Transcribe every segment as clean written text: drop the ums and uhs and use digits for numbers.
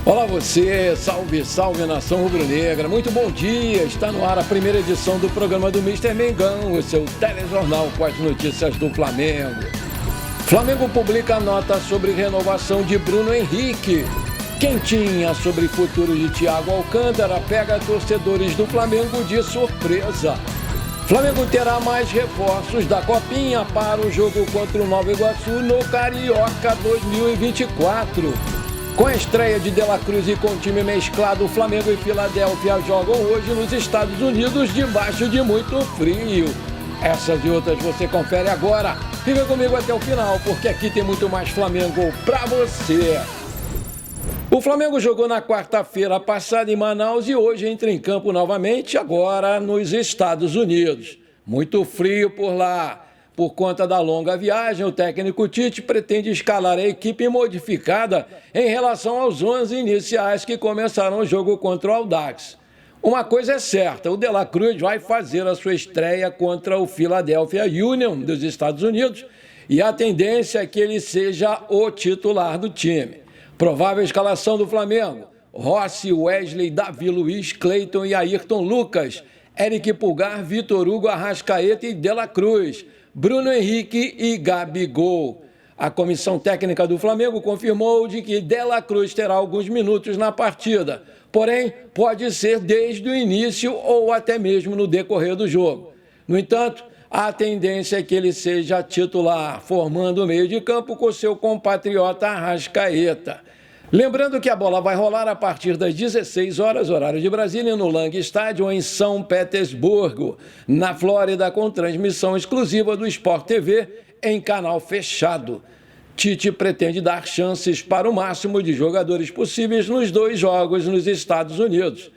Olá você, salve, salve nação rubro-negra, muito bom dia, está no ar a primeira edição do programa do Mister Mengão, o seu telejornal com as notícias do Flamengo. Flamengo publica nota sobre renovação de Bruno Henrique. Quentinha sobre futuro de Thiago Alcântara pega torcedores do Flamengo de surpresa. Flamengo terá mais reforços da Copinha para o jogo contra o Nova Iguaçu no Carioca 2024. Com a estreia de De La Cruz e com o time mesclado, Flamengo e Filadélfia jogam hoje nos Estados Unidos debaixo de muito frio. Essas e outras você confere agora. Fica comigo até o final, porque aqui tem muito mais Flamengo pra você. O Flamengo jogou na quarta-feira passada em Manaus e hoje entra em campo novamente, agora nos Estados Unidos. Muito frio por lá. Por conta da longa viagem, o técnico Tite pretende escalar a equipe modificada em relação aos 11 iniciais que começaram o jogo contra o Audax. Uma coisa é certa, o De La Cruz vai fazer a sua estreia contra o Philadelphia Union dos Estados Unidos e a tendência é que ele seja o titular do time. Provável escalação do Flamengo: Rossi, Wesley, Davi Luiz, Cleiton e Ayrton Lucas, Eric Pulgar, Vitor Hugo, Arrascaeta e De La Cruz, Bruno Henrique e Gabigol. A comissão técnica do Flamengo confirmou de que De La Cruz terá alguns minutos na partida, porém pode ser desde o início ou até mesmo no decorrer do jogo. No entanto, a tendência é que ele seja titular, formando o meio de campo com seu compatriota Arrascaeta. Lembrando que a bola vai rolar a partir das 16 horas, horário de Brasília, no Lang Stadium, em São Petersburgo, na Flórida, com transmissão exclusiva do Sport TV em canal fechado. Tite pretende dar chances para o máximo de jogadores possíveis nos dois jogos nos Estados Unidos.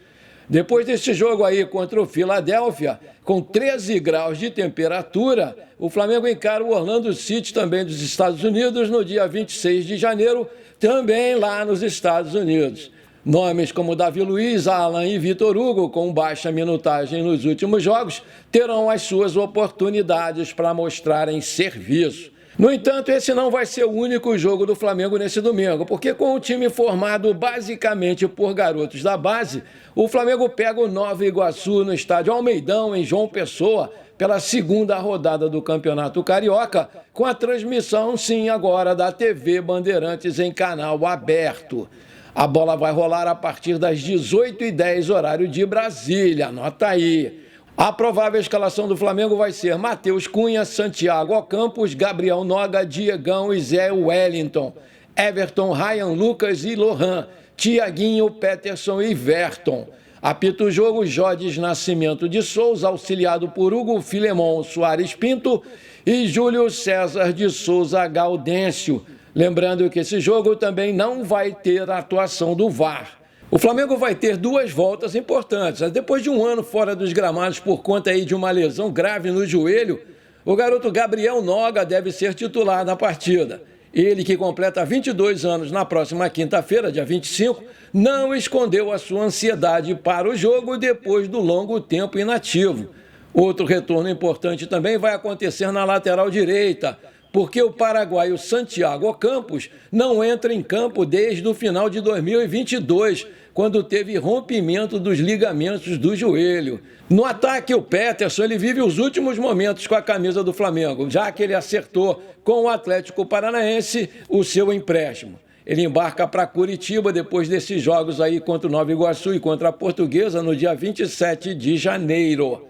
Depois desse jogo aí contra o Philadelphia, com 13 graus de temperatura, o Flamengo encara o Orlando City, também dos Estados Unidos, no dia 26 de janeiro, também lá nos Estados Unidos. Nomes como Davi Luiz, Alan e Vitor Hugo, com baixa minutagem nos últimos jogos, terão as suas oportunidades para mostrarem serviço. No entanto, esse não vai ser o único jogo do Flamengo nesse domingo, porque com o time formado basicamente por garotos da base, o Flamengo pega o Nova Iguaçu no estádio Almeidão, em João Pessoa, pela segunda rodada do Campeonato Carioca, com a transmissão, sim, agora da TV Bandeirantes em canal aberto. A bola vai rolar a partir das 18h10, horário de Brasília, anota aí. A provável escalação do Flamengo vai ser Matheus Cunha, Santiago Ocampos, Gabriel Noga, Diegão e Zé Wellington, Everton, Ryan, Lucas e Lohan, Thiaguinho, Peterson e Verton. Apita o jogo Jodes Nascimento de Souza, auxiliado por Hugo Filemon Soares Pinto e Júlio César de Souza Gaudêncio. Lembrando que esse jogo também não vai ter a atuação do VAR. O Flamengo vai ter duas voltas importantes. Depois de um ano fora dos gramados por conta aí de uma lesão grave no joelho, o garoto Gabriel Noga deve ser titular na partida. Ele, que completa 22 anos na próxima quinta-feira, dia 25, não escondeu a sua ansiedade para o jogo depois do longo tempo inativo. Outro retorno importante também vai acontecer na lateral direita, porque o paraguaio Santiago Ocampos não entra em campo desde o final de 2022, quando teve rompimento dos ligamentos do joelho. No ataque, o Peterson ele vive os últimos momentos com a camisa do Flamengo, já que ele acertou com o Atlético Paranaense o seu empréstimo. Ele embarca para Curitiba depois desses jogos aí contra o Nova Iguaçu e contra a Portuguesa no dia 27 de janeiro.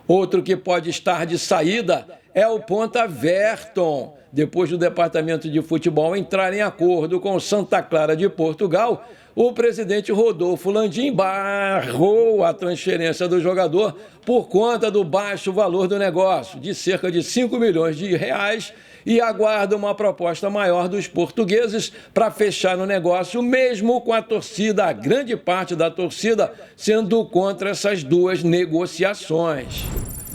Outro que pode estar de saída é o ponta Verton. Depois do departamento de futebol entrar em acordo com o Santa Clara de Portugal, o presidente Rodolfo Landim barrou a transferência do jogador por conta do baixo valor do negócio, de cerca de 5 milhões de reais, e aguarda uma proposta maior dos portugueses para fechar o negócio, mesmo com a torcida, a grande parte da torcida, sendo contra essas duas negociações.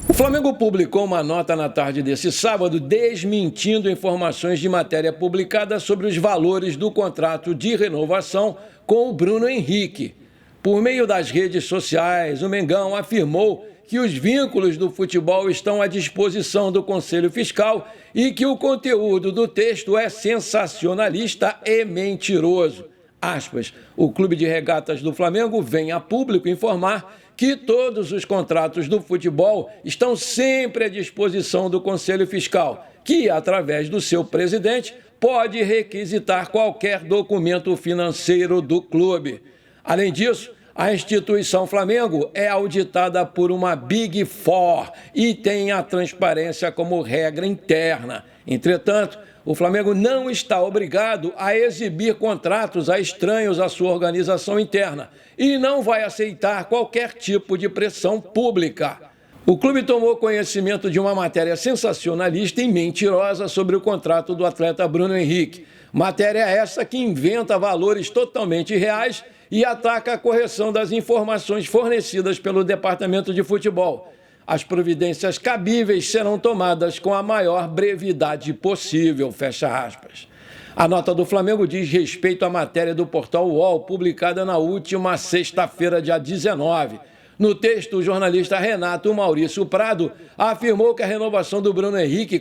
O Flamengo publicou uma nota na tarde desse sábado desmentindo informações de matéria publicada sobre os valores do contrato de renovação com o Bruno Henrique. Por meio das redes sociais, o Mengão afirmou que os vínculos do futebol estão à disposição do Conselho Fiscal e que o conteúdo do texto é sensacionalista e mentiroso. Aspas, o Clube de Regatas do Flamengo vem a público informar que todos os contratos do futebol estão sempre à disposição do Conselho Fiscal, que, através do seu presidente, pode requisitar qualquer documento financeiro do clube. Além disso, a instituição Flamengo é auditada por uma Big Four e tem a transparência como regra interna. Entretanto, o Flamengo não está obrigado a exibir contratos a estranhos à sua organização interna e não vai aceitar qualquer tipo de pressão pública. O clube tomou conhecimento de uma matéria sensacionalista e mentirosa sobre o contrato do atleta Bruno Henrique. Matéria essa que inventa valores totalmente reais e ataca a correção das informações fornecidas pelo Departamento de Futebol. As providências cabíveis serão tomadas com a maior brevidade possível, fecha aspas. A nota do Flamengo diz respeito à matéria do portal UOL, publicada na última sexta-feira, dia 19. No texto, o jornalista Renato Maurício Prado afirmou que a renovação do Bruno Henrique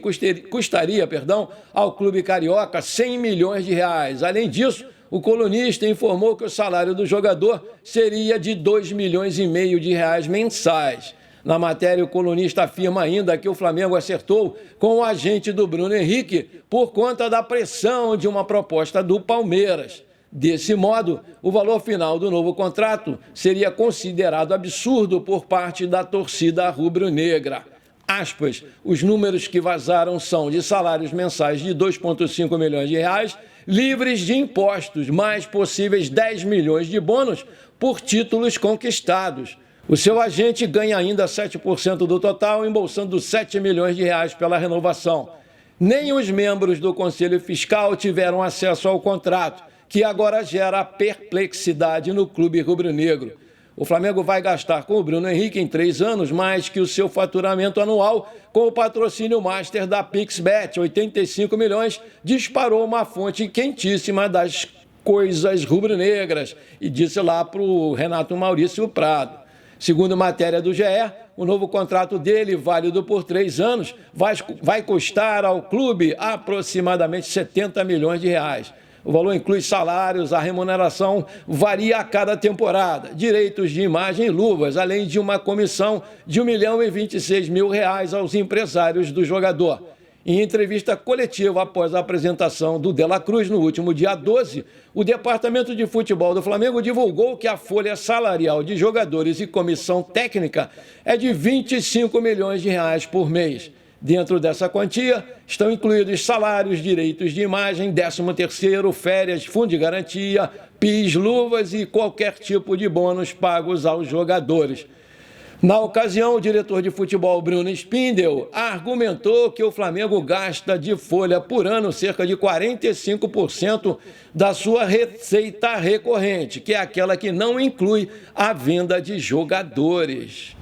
custaria ao clube carioca 100 milhões de reais. Além disso, o colunista informou que o salário do jogador seria de 2,5 milhões de reais mensais. Na matéria, o colunista afirma ainda que o Flamengo acertou com o agente do Bruno Henrique por conta da pressão de uma proposta do Palmeiras. Desse modo, o valor final do novo contrato seria considerado absurdo por parte da torcida rubro-negra. Aspas, os números que vazaram são de salários mensais de 2,5 milhões de reais, livres de impostos, mais possíveis 10 milhões de bônus por títulos conquistados. O seu agente ganha ainda 7% do total, embolsando 7 milhões de reais pela renovação. Nem os membros do Conselho Fiscal tiveram acesso ao contrato, que agora gera perplexidade no clube rubro-negro. O Flamengo vai gastar com o Bruno Henrique em 3 anos mais que o seu faturamento anual com o patrocínio master da PixBet, 85 milhões, disparou uma fonte quentíssima das coisas rubro-negras e disse lá para o Renato Maurício Prado. Segundo matéria do GE, o novo contrato dele, válido por 3 anos, vai custar ao clube aproximadamente 70 milhões de reais. O valor inclui salários, a remuneração varia a cada temporada, direitos de imagem e luvas, além de uma comissão de R$1.026.000 aos empresários do jogador. Em entrevista coletiva após a apresentação do De La Cruz no último dia 12, o Departamento de Futebol do Flamengo divulgou que a folha salarial de jogadores e comissão técnica é de 25 milhões de reais por mês. Dentro dessa quantia estão incluídos salários, direitos de imagem, 13º, férias, fundo de garantia, PIS, luvas e qualquer tipo de bônus pagos aos jogadores. Na ocasião, o diretor de futebol Bruno Spindel argumentou que o Flamengo gasta de folha por ano cerca de 45% da sua receita recorrente, que é aquela que não inclui a venda de jogadores.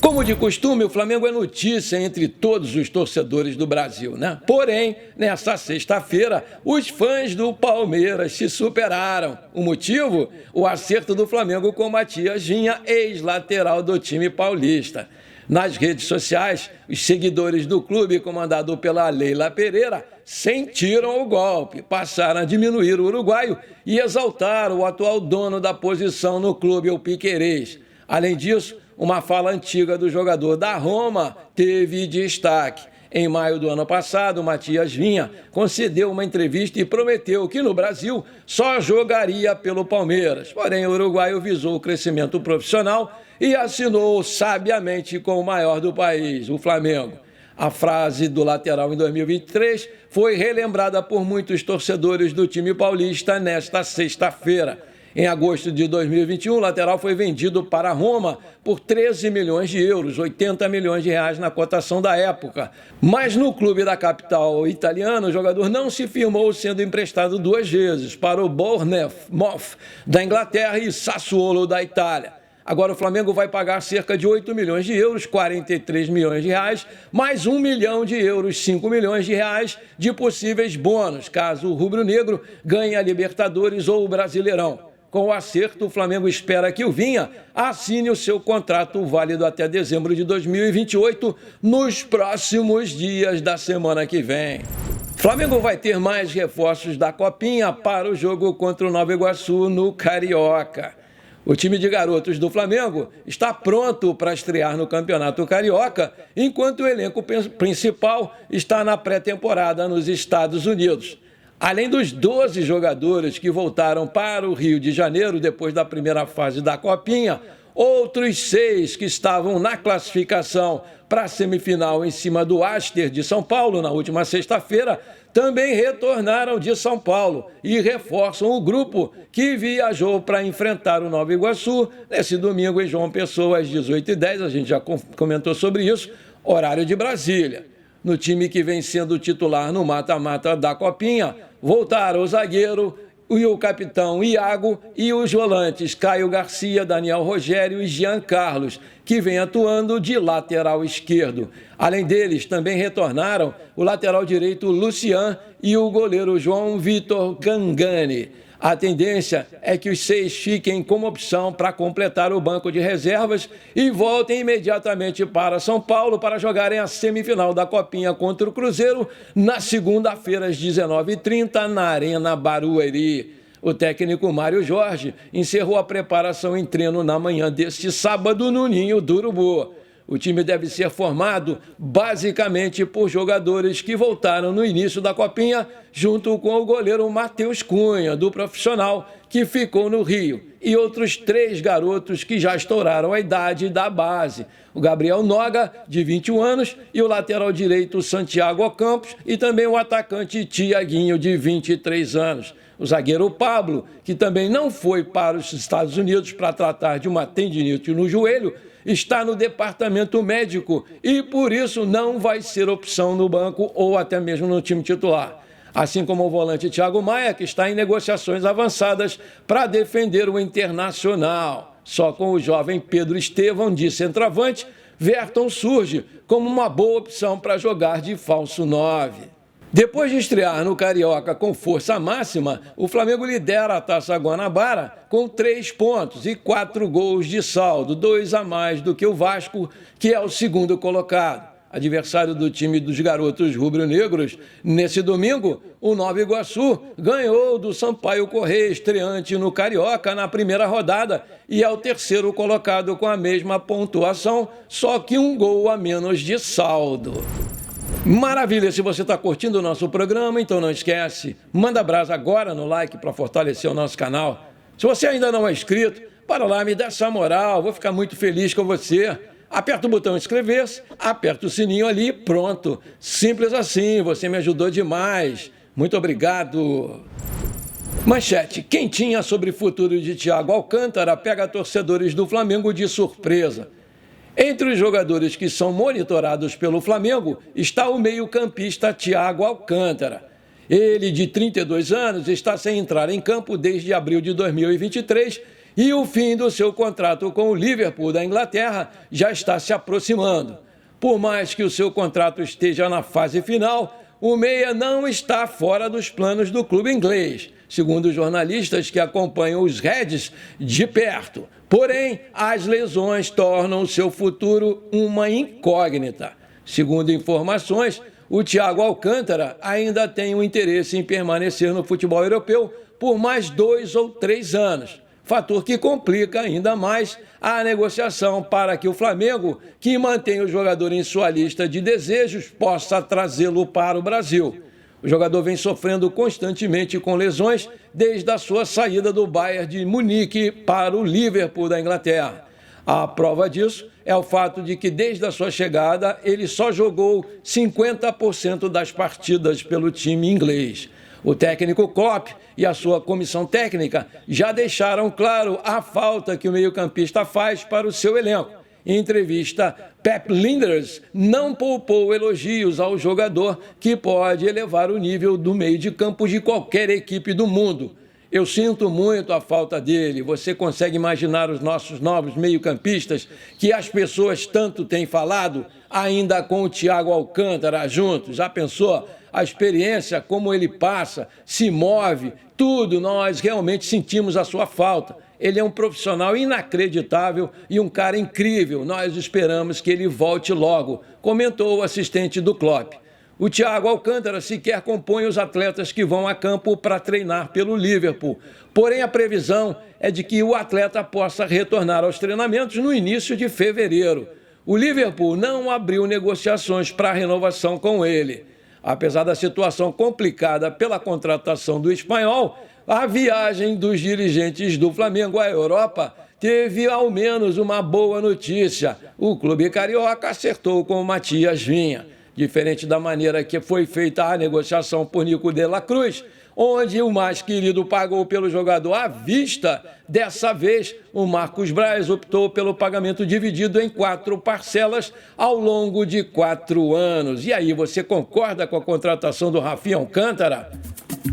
Como de costume, o Flamengo é notícia entre todos os torcedores do Brasil, né? Porém, nesta sexta-feira, os fãs do Palmeiras se superaram. O motivo? O acerto do Flamengo com Matias Vinha, ex-lateral do time paulista. Nas redes sociais, os seguidores do clube, comandado pela Leila Pereira, sentiram o golpe, passaram a diminuir o uruguaio e exaltar o atual dono da posição no clube, o Piquerez. Além disso, uma fala antiga do jogador da Roma teve destaque. Em maio do ano passado, Matias Vinha concedeu uma entrevista e prometeu que no Brasil só jogaria pelo Palmeiras. Porém, o uruguaio visou o crescimento profissional e assinou sabiamente com o maior do país, o Flamengo. A frase do lateral em 2023 foi relembrada por muitos torcedores do time paulista nesta sexta-feira. Em agosto de 2021, o lateral foi vendido para a Roma por 13 milhões de euros, 80 milhões de reais na cotação da época. Mas no clube da capital italiana, o jogador não se firmou, sendo emprestado 2 vezes para o Bournemouth da Inglaterra e Sassuolo da Itália. Agora o Flamengo vai pagar cerca de 8 milhões de euros, 43 milhões de reais, mais 1 milhão de euros, 5 milhões de reais de possíveis bônus, caso o rubro-negro ganhe a Libertadores ou o Brasileirão. Com o acerto, o Flamengo espera que o Vinha assine o seu contrato válido até dezembro de 2028, nos próximos dias da semana que vem. Flamengo vai ter mais reforços da Copinha para o jogo contra o Nova Iguaçu no Carioca. O time de garotos do Flamengo está pronto para estrear no Campeonato Carioca, enquanto o elenco principal está na pré-temporada nos Estados Unidos. Além dos 12 jogadores que voltaram para o Rio de Janeiro depois da primeira fase da Copinha, outros 6 que estavam na classificação para a semifinal em cima do Aster de São Paulo na última sexta-feira também retornaram de São Paulo e reforçam o grupo que viajou para enfrentar o Nova Iguaçu nesse domingo em João Pessoa às 18h10. A gente já comentou sobre isso, horário de Brasília. No time que vem sendo titular no mata-mata da Copinha, voltaram o zagueiro e o capitão Iago e os volantes Caio Garcia, Daniel Rogério e Jean Carlos, que vem atuando de lateral esquerdo. Além deles, também retornaram o lateral direito Lucian e o goleiro João Vitor Gangani. A tendência é que os 6 fiquem como opção para completar o banco de reservas e voltem imediatamente para São Paulo para jogarem a semifinal da Copinha contra o Cruzeiro na segunda-feira às 19h30 na Arena Barueri. O técnico Mário Jorge encerrou a preparação em treino na manhã deste sábado no Ninho do Urubu. O time deve ser formado basicamente por jogadores que voltaram no início da Copinha, junto com o goleiro Matheus Cunha, do Profissional, que ficou no Rio, e outros 3 garotos que já estouraram a idade da base. O Gabriel Noga, de 21 anos, e o lateral direito Santiago Ocampos, e também o atacante Tiaguinho, de 23 anos. O zagueiro Pablo, que também não foi para os Estados Unidos para tratar de uma tendinite no joelho, está no departamento médico e, por isso, não vai ser opção no banco ou até mesmo no time titular. Assim como o volante Thiago Maia, que está em negociações avançadas para defender o Internacional. Só com o jovem Pedro Estevão, de centroavante, Verton surge como uma boa opção para jogar de falso 9. Depois de estrear no Carioca com força máxima, o Flamengo lidera a Taça Guanabara com 3 pontos e 4 gols de saldo, 2 a mais do que o Vasco, que é o segundo colocado. Adversário do time dos garotos rubro-negros, nesse domingo, o Nova Iguaçu ganhou do Sampaio Corrêa, estreante no Carioca na primeira rodada, e é o terceiro colocado com a mesma pontuação, só que 1 gol a menos de saldo. Maravilha, se você está curtindo o nosso programa, então não esquece, manda brasa agora no like para fortalecer o nosso canal. Se você ainda não é inscrito, para lá, me dá essa moral, vou ficar muito feliz com você. Aperta o botão inscrever-se, aperta o sininho ali, pronto. Simples assim, você me ajudou demais. Muito obrigado. Manchete quentinha sobre o futuro de Thiago Alcântara pega torcedores do Flamengo de surpresa. Entre os jogadores que são monitorados pelo Flamengo está o meio-campista Thiago Alcântara. Ele, de 32 anos, está sem entrar em campo desde abril de 2023 e o fim do seu contrato com o Liverpool da Inglaterra já está se aproximando. Por mais que o seu contrato esteja na fase final, o meia não está fora dos planos do clube inglês, segundo os jornalistas que acompanham os Reds de perto. Porém, as lesões tornam o seu futuro uma incógnita. Segundo informações, o Thiago Alcântara ainda tem um interesse em permanecer no futebol europeu por mais 2 ou 3 anos. Fator que complica ainda mais a negociação para que o Flamengo, que mantém o jogador em sua lista de desejos, possa trazê-lo para o Brasil. O jogador vem sofrendo constantemente com lesões desde a sua saída do Bayern de Munique para o Liverpool da Inglaterra. A prova disso é o fato de que desde a sua chegada ele só jogou 50% das partidas pelo time inglês. O técnico Klopp e a sua comissão técnica já deixaram claro a falta que o meio-campista faz para o seu elenco. Em entrevista, Pep Linders não poupou elogios ao jogador que pode elevar o nível do meio de campo de qualquer equipe do mundo. Eu sinto muito a falta dele. Você consegue imaginar os nossos novos meio-campistas que as pessoas tanto têm falado, ainda com o Thiago Alcântara juntos? Já pensou? A experiência, como ele passa, se move, tudo, nós realmente sentimos a sua falta. Ele é um profissional inacreditável e um cara incrível. Nós esperamos que ele volte logo, comentou o assistente do Klopp. O Thiago Alcântara sequer compõe os atletas que vão a campo para treinar pelo Liverpool. Porém, a previsão é de que o atleta possa retornar aos treinamentos no início de fevereiro. O Liverpool não abriu negociações para a renovação com ele. Apesar da situação complicada pela contratação do espanhol, a viagem dos dirigentes do Flamengo à Europa teve ao menos uma boa notícia. O clube carioca acertou com o Matias Vinha. Diferente da maneira que foi feita a negociação por Nico de la Cruz, onde o mais querido pagou pelo jogador à vista, dessa vez o Marcos Braz optou pelo pagamento dividido em 4 parcelas ao longo de 4 anos. E aí, você concorda com a contratação do Rafinha Alcântara?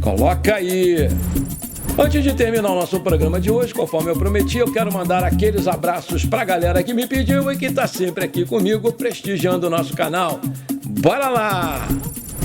Coloca aí! Antes de terminar o nosso programa de hoje, conforme eu prometi, eu quero mandar aqueles abraços para a galera que me pediu e que está sempre aqui comigo, prestigiando o nosso canal. Bora lá!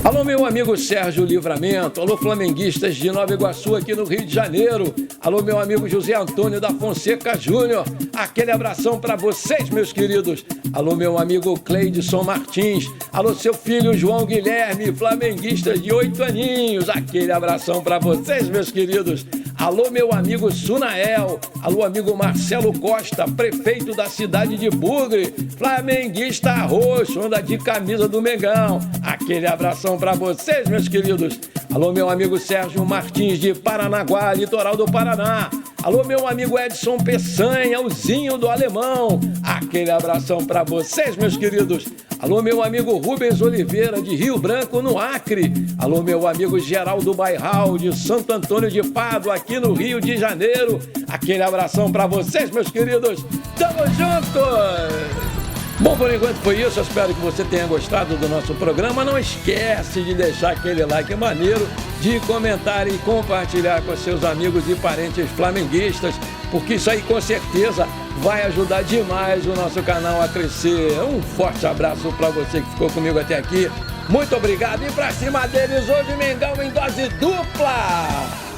Alô, meu amigo Sérgio Livramento. Alô, flamenguistas de Nova Iguaçu, aqui no Rio de Janeiro. Alô, meu amigo José Antônio da Fonseca Júnior. Aquele abração para vocês, meus queridos. Alô, meu amigo Cleidson Martins. Alô, seu filho João Guilherme, flamenguista de 8 aninhos. Aquele abração para vocês, meus queridos. Alô, meu amigo Sunael. Alô, amigo Marcelo Costa, prefeito da cidade de Bugre. Flamenguista roxo, anda de camisa do Mengão. Aquele abração para vocês, meus queridos. Alô, meu amigo Sérgio Martins de Paranaguá, litoral do Paraná. Alô, meu amigo Edson Peçanha, o Zinho do Alemão. Aquele abração para vocês, meus queridos. Alô, meu amigo Rubens Oliveira, de Rio Branco, no Acre. Alô, meu amigo Geraldo Bairral, de Santo Antônio de Pádua, aqui no Rio de Janeiro. Aquele abração para vocês, meus queridos. Tamo juntos! Bom, por enquanto foi isso. Eu espero que você tenha gostado do nosso programa. Não esquece de deixar aquele like maneiro, de comentar e compartilhar com seus amigos e parentes flamenguistas, porque isso aí com certeza vai ajudar demais o nosso canal a crescer. Um forte abraço para você que ficou comigo até aqui. Muito obrigado e pra cima deles hoje, Mengão em dose dupla!